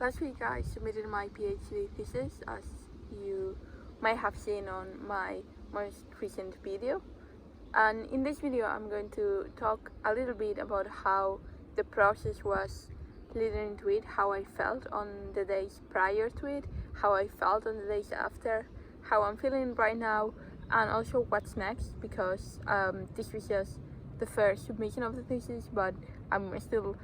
Last week I submitted my PhD thesis, as you may have seen on my most recent video. And in this video I'm going to talk a little bit about how the process was leading into it, how I felt on the days prior to it, how I felt on the days after, how I'm feeling right now, and also what's next, because this was just the first submission of the thesis, but I'm still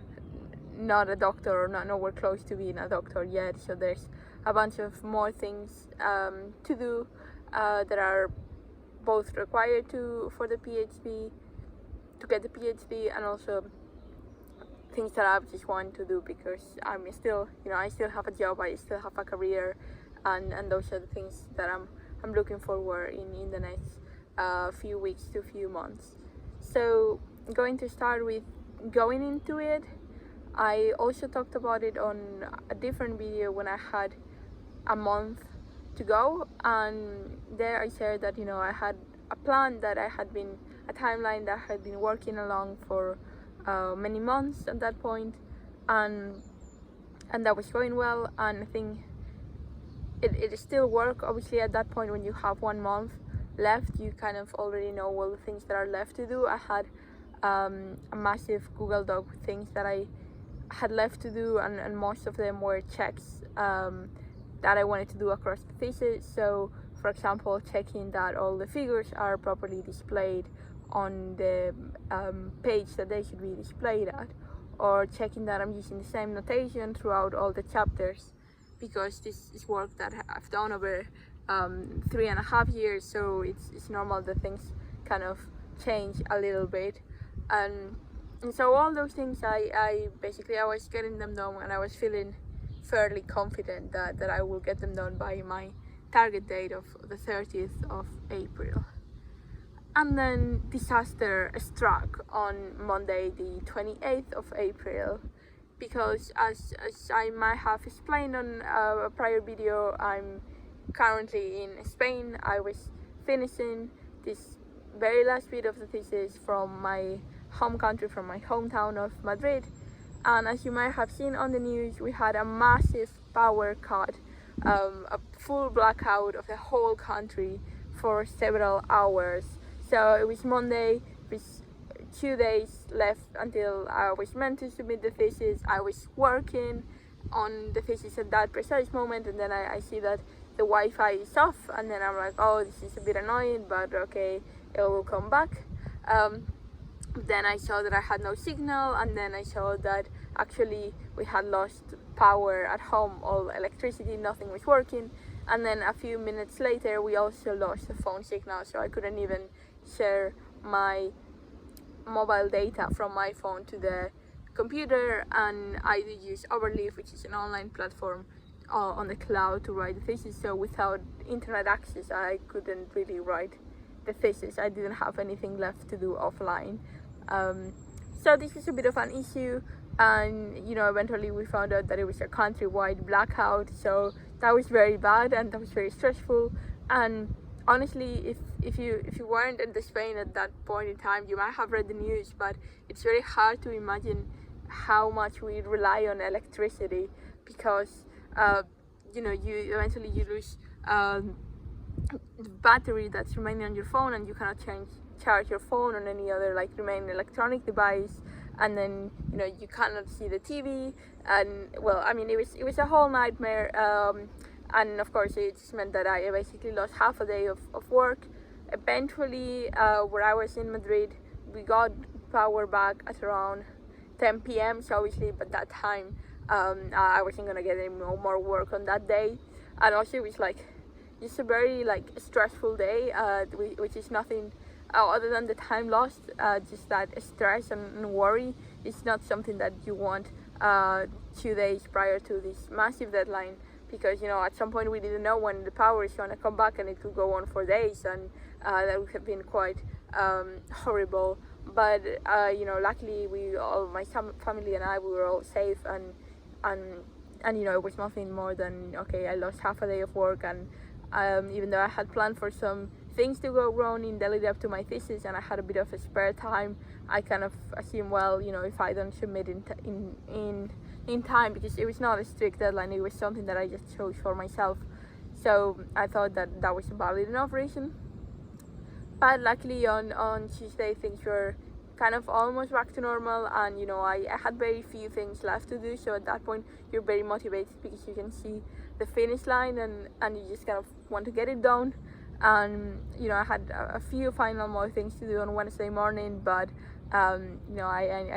not a doctor, or not nowhere close to being a doctor yet, so there's a bunch of more things to do that are both required for the PhD, to get the PhD, and also things that I just want to do because I'm still, I still have a job, I still have a career, and those are the things that I'm looking forward in the next few weeks to few months. So going to start with going into it. I also talked about it on a different video when I had a month to go, and there I shared that I had a plan, that I had been a timeline that I had been working along for many months at that point, and that was going well. And I think it still works. Obviously at that point, when you have 1 month left, you kind of already know all the things that are left to do. I had a massive Google Doc with things that I had left to do, and most of them were checks that I wanted to do across the thesis. So for example, checking that all the figures are properly displayed on the page that they should be displayed at, or checking that I'm using the same notation throughout all the chapters, because this is work that I've done over 3.5 years, so it's normal that things kind of change a little bit. And so all those things, I was getting them done, and I was feeling fairly confident that I will get them done by my target date of the 30th of April. And then disaster struck on Monday the 28th of April, because as I might have explained on a prior video, I'm currently in Spain. I was finishing this very last bit of the thesis from my home country, from my hometown of Madrid, and as you might have seen on the news, we had a massive power cut, a full blackout of the whole country for several hours. So it was Monday, it was 2 days left until I was meant to submit the thesis. I was working on the thesis at that precise moment, and then I see that the Wi-Fi is off, and then I'm like, oh, this is a bit annoying, but okay, it will come back. Then I saw that I had no signal, and then I saw that actually we had lost power at home, all electricity, nothing was working. And then a few minutes later we also lost the phone signal, so I couldn't even share my mobile data from my phone to the computer. And I did use Overleaf, which is an online platform on the cloud, to write the thesis, so without internet access I couldn't really write the thesis. I didn't have anything left to do offline. So this was a bit of an issue, and eventually we found out that it was a countrywide blackout, so that was very bad and that was very stressful. And honestly, if you weren't in Spain at that point in time, you might have read the news, but it's very hard to imagine how much we rely on electricity, because you eventually lose the battery that's remaining on your phone, and you cannot charge your phone on any other remaining electronic device, and then you cannot see the TV. And well, I mean, it was a whole nightmare, and of course it just meant that I basically lost half a day of work. Eventually, where I was in Madrid, we got power back at around 10 p.m. so obviously by that time I wasn't gonna get any more work on that day. And also it was just a very stressful day, which is nothing other than the time lost. Just that stress and worry is not something that you want 2 days prior to this massive deadline, because at some point we didn't know when the power is going to come back, and it could go on for days, and that would have been quite horrible. But luckily my family and I, we were all safe, and it was nothing more than, okay, I lost half a day of work, and even though I had planned for some things to go wrong in the lead up to my thesis, and I had a bit of a spare time, I kind of assumed, well, if I don't submit in in time, because it was not a strict deadline, it was something that I just chose for myself. So I thought that that was a valid enough reason. But luckily on Tuesday things were kind of almost back to normal, and I had very few things left to do. So at that point you're very motivated because you can see the finish line, and you just kind of want to get it done. And I had a few final more things to do on Wednesday morning, but I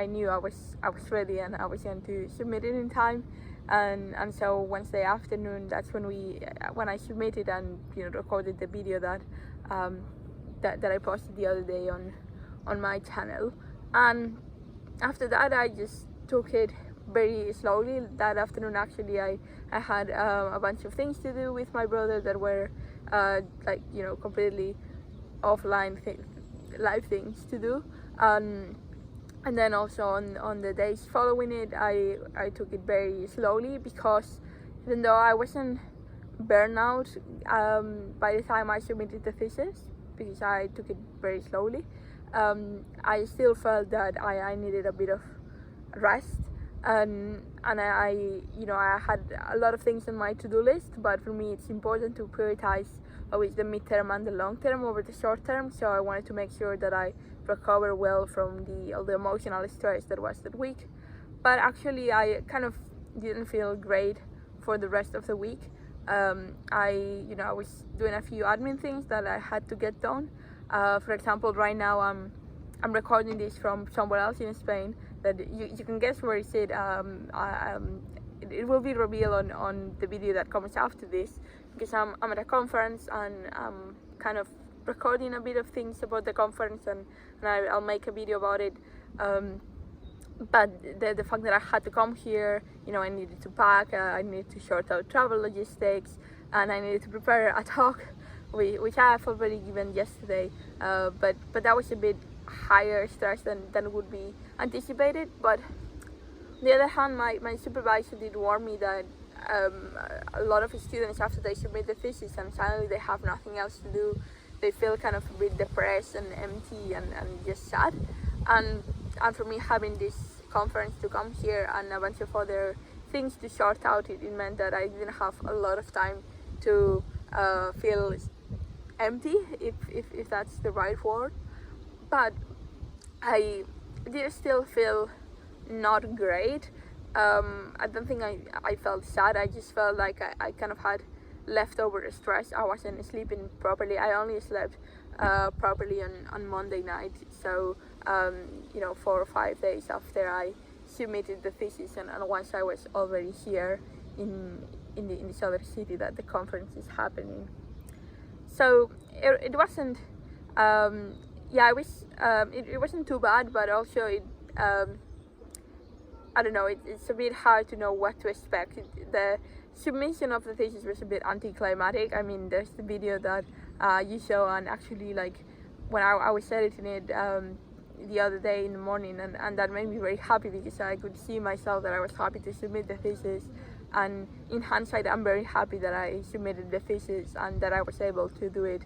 knew I was ready and I was going to submit it in time. And so Wednesday afternoon, that's when I submitted and recorded the video that that I posted the other day on my channel. And after that I just took it very slowly. That afternoon actually I had a bunch of things to do with my brother that were completely offline live things to do. And then also on the days following it I took it very slowly, because even though I wasn't burnout by the time I submitted the thesis, because I took it very slowly, I still felt that I needed a bit of rest. And I had a lot of things on my to-do list, but for me it's important to prioritize always the midterm and the long term over the short term. So I wanted to make sure that I recover well from all the emotional stress that was that week. But actually I kind of didn't feel great for the rest of the week. I was doing a few admin things that I had to get done. For example, right now I'm recording this from somewhere else in Spain, that you can guess where it's at. It will be revealed on the video that comes after this, because I'm at a conference and I'm kind of recording a bit of things about the conference, and I'll make a video about it. But the fact that I had to come here, I needed to pack, I needed to sort out travel logistics, and I needed to prepare a talk, which I have already given yesterday. But that was a bit higher stress than would be anticipated. But on the other hand, my supervisor did warn me that a lot of students, after they submit the thesis and suddenly they have nothing else to do, they feel kind of a bit depressed and empty and just sad. And for me, having this conference to come here and a bunch of other things to sort out, it meant that I didn't have a lot of time to feel empty, if that's the right word. But I did still feel not great. I don't think I felt sad. I just felt like I kind of had leftover stress. I wasn't sleeping properly. I only slept properly on Monday night. So 4 or 5 days after I submitted the thesis, and once I was already here in this other city that the conference is happening. So it wasn't it wasn't too bad, but also I don't know, it's a bit hard to know what to expect. The submission of the thesis was a bit anticlimactic. I mean, there's the video that you saw, and actually, like, when I was editing it the other day in the morning, and that made me very happy, because I could see myself that I was happy to submit the thesis. And in hindsight, I'm very happy that I submitted the thesis and that I was able to do it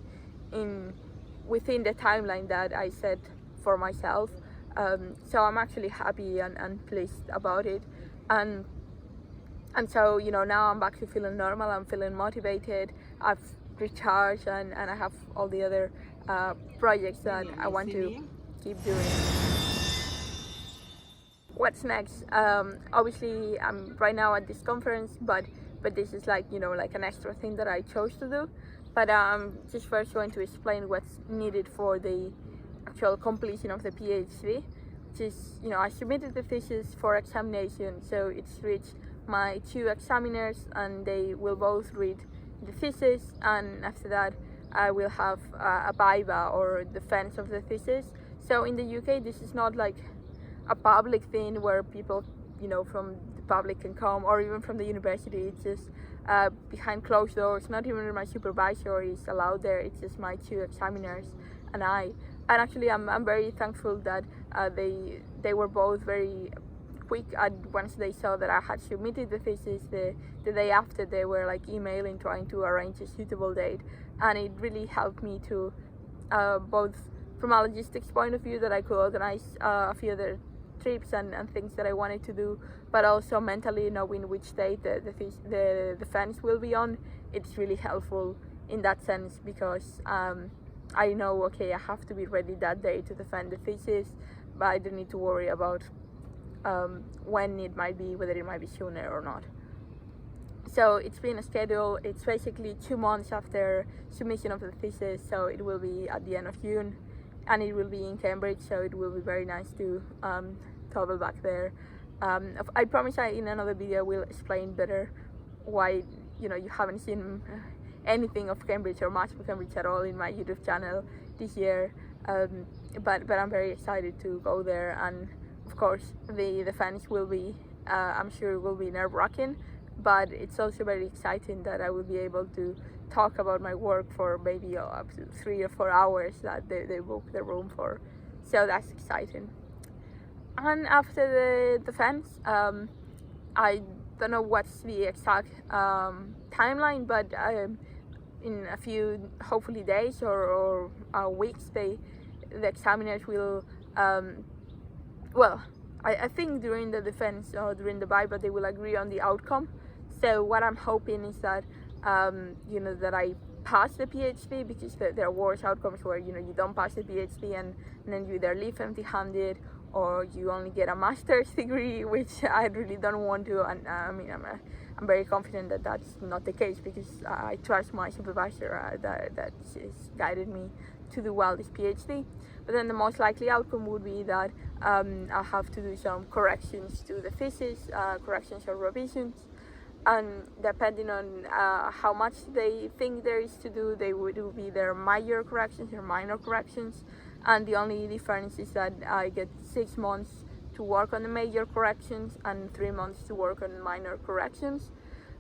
within the timeline that I set for myself. So I'm actually happy and pleased about it. And so now I'm back to feeling normal. I'm feeling motivated. I've recharged, and I have all the other projects that I want to keep doing. What's next? Obviously I'm right now at this conference, but this is like like an extra thing that I chose to do. But I'm just first going to explain what's needed for the actual completion of the PhD, which is, I submitted the thesis for examination, so it's reached my 2 examiners, and they will both read the thesis, and after that I will have a viva, or defense of the thesis. So in the UK, this is not like a public thing where people from the public can come, or even from the university. It's just behind closed doors. Not even my supervisor is allowed there. It's just my 2 examiners and I. And actually I'm very thankful that they were both very quick. Once they saw that I had submitted the thesis, the day after, they were like emailing, trying to arrange a suitable date. And it really helped me to both from a logistics point of view, that I could organize a few other trips and things that I wanted to do, but also mentally knowing which day the defense will be on. It's really helpful in that sense, because I know, okay, I have to be ready that day to defend the thesis, but I don't need to worry about when it might be, whether it might be sooner or not. So it's been a schedule. It's basically 2 months after submission of the thesis, so it will be at the end of June, and it will be in Cambridge, so it will be very nice to travel back there. I promise in another video will explain better why you haven't seen anything of Cambridge or much of Cambridge at all in my YouTube channel this year, but I'm very excited to go there. And of course the defense will be I'm sure it will be nerve-wracking, but it's also very exciting that I will be able to talk about my work for maybe up to 3 or 4 hours that they book the room for. So that's exciting. And after the defense, I don't know what's the exact timeline, but in a few, hopefully, days or weeks, the examiners will well, I think during the defense or during the Bible they will agree on the outcome. So what I'm hoping is that that I pass the PhD, because there are worse outcomes where you don't pass the PhD and then you either leave empty-handed or you only get a master's degree, which I really don't want to. And I mean, I'm very confident that that's not the case, because I trust my supervisor that she's guided me to do well this PhD. But then the most likely outcome would be that I'll have to do some corrections to the thesis, corrections or revisions, and depending on how much they think there is to do, they would do either major corrections or minor corrections. And the only difference is that I get 6 months to work on the major corrections and 3 months to work on minor corrections.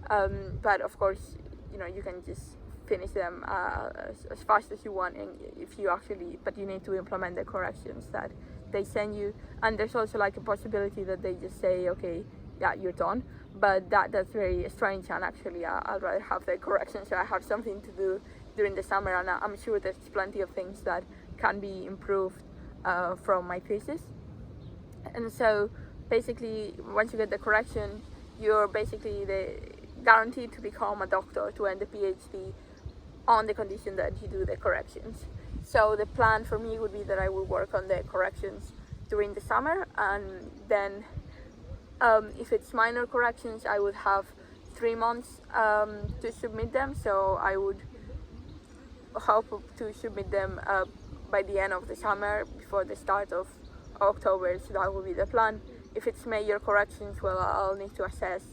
But of course, you can just finish them as fast as you want, and but you need to implement the corrections that they send you. And there's also like a possibility that they just say, okay, yeah, you're done. But that's very strange, and actually I'd rather have the corrections, so I have something to do during the summer. And I'm sure there's plenty of things that can be improved from my thesis. And so basically, once you get the correction, you're basically guaranteed to become a doctor, to end the PhD, on the condition that you do the corrections. So the plan for me would be that I will work on the corrections during the summer, and then if it's minor corrections, I would have 3 months to submit them. So I would hope to submit them by the end of the summer, before the start of October. So that will be the plan. If it's major corrections, well, I'll need to assess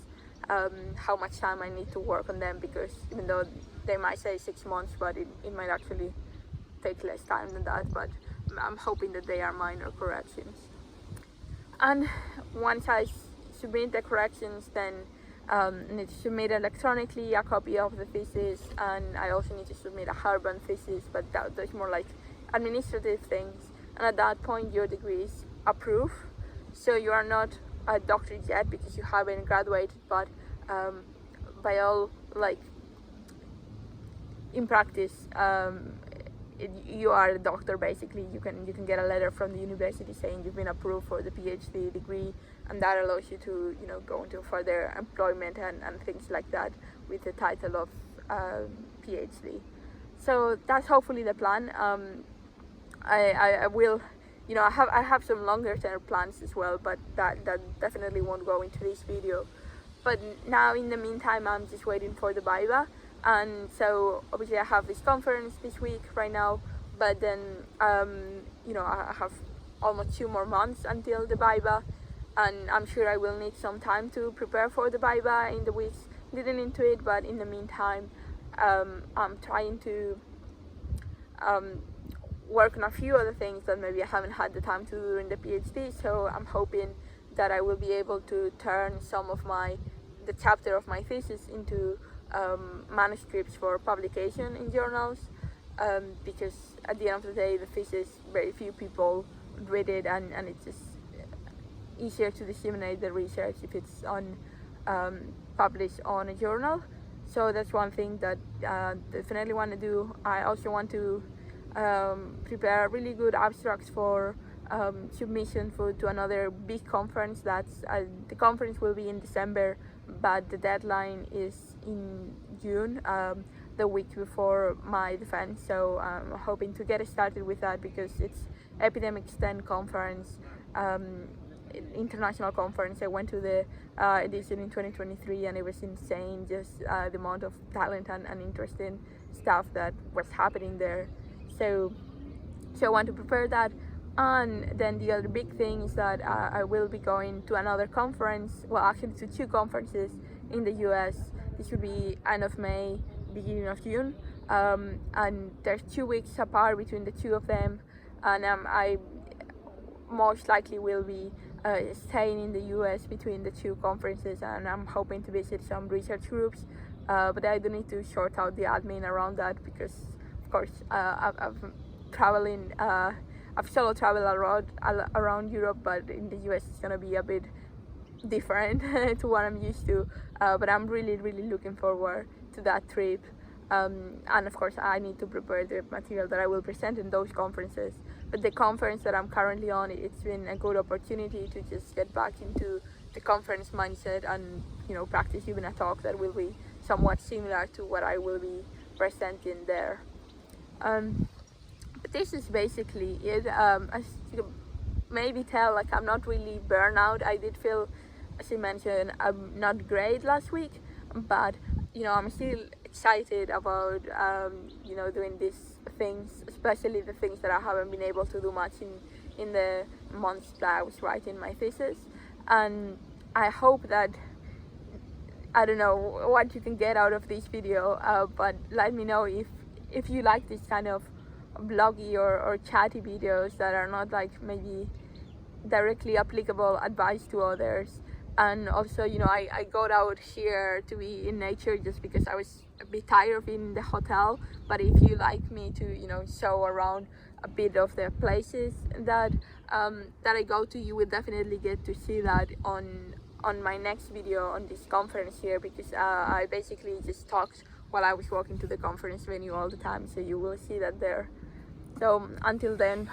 how much time I need to work on them, because even though they might say 6 months, but it might actually take less time than that. But I'm hoping that they are minor corrections. And once I submit the corrections, then I need to submit electronically a copy of the thesis, and I also need to submit a hardbound thesis, but that's more like administrative things. And at that point, your degree is approved. So you are not a doctor yet, because you haven't graduated, but by all, like, in practice, you are a doctor basically. You can get a letter from the university saying you've been approved for the PhD degree, and that allows you to go into further employment and things like that with the title of PhD. So that's hopefully the plan. I will, I have some longer term plans as well, but that definitely won't go into this video. But now, in the meantime, I'm just waiting for the Viva. And so obviously I have this conference this week right now, but then I have almost 2 more months until the Viva, and I'm sure I will need some time to prepare for the Viva in the weeks leading into it. But in the meantime, I'm trying to work on a few other things that maybe I haven't had the time to do during the PhD. So I'm hoping that I will be able to turn some of the chapter of my thesis into manuscripts for publication in journals, because at the end of the day, the thesis, very few people read it, and it's just easier to disseminate the research if it's published on a journal. So that's one thing that definitely want to do. I also want to prepare really good abstracts for submission to another big conference. The conference will be in December, but the deadline is in June, the week before my defense. So I'm hoping to get started with that because it's epidemic STEM conference, international conference. I went to the edition in 2023 and it was insane, just the amount of talent and interesting stuff that was happening there. So I want to prepare that. And then the other big thing is that I will be going to another conference, well actually to two conferences in the US. This will be end of May, beginning of June, and there's 2 weeks apart between the two of them, and I most likely will be staying in the US between the two conferences, and I'm hoping to visit some research groups, but I do need to sort out the admin around that because of course I've traveling I've solo traveled around Europe, but in the US it's gonna be a bit different to what I'm used to, but I'm really looking forward to that trip, and of course I need to prepare the material that I will present in those conferences. But the conference that I'm currently on, it's been a good opportunity to just get back into the conference mindset and practice even a talk that will be somewhat similar to what I will be presenting there. But this is basically it. As you maybe tell, like, I'm not really burnout. I did feel, as I mentioned, I'm not great last week, but I'm still excited about doing these things, especially the things that I haven't been able to do much in the months that I was writing my thesis. And I hope that, I don't know what you can get out of this video, but let me know if you like this kind of bloggy or chatty videos that are not like maybe directly applicable advice to others. And also, I got out here to be in nature just because I was a bit tired of being in the hotel. But if you like me to, show around a bit of the places that I go to, you will definitely get to see that on my next video on this conference here, because I basically just talked while I was walking to the conference venue all the time, so you will see that there. So until then,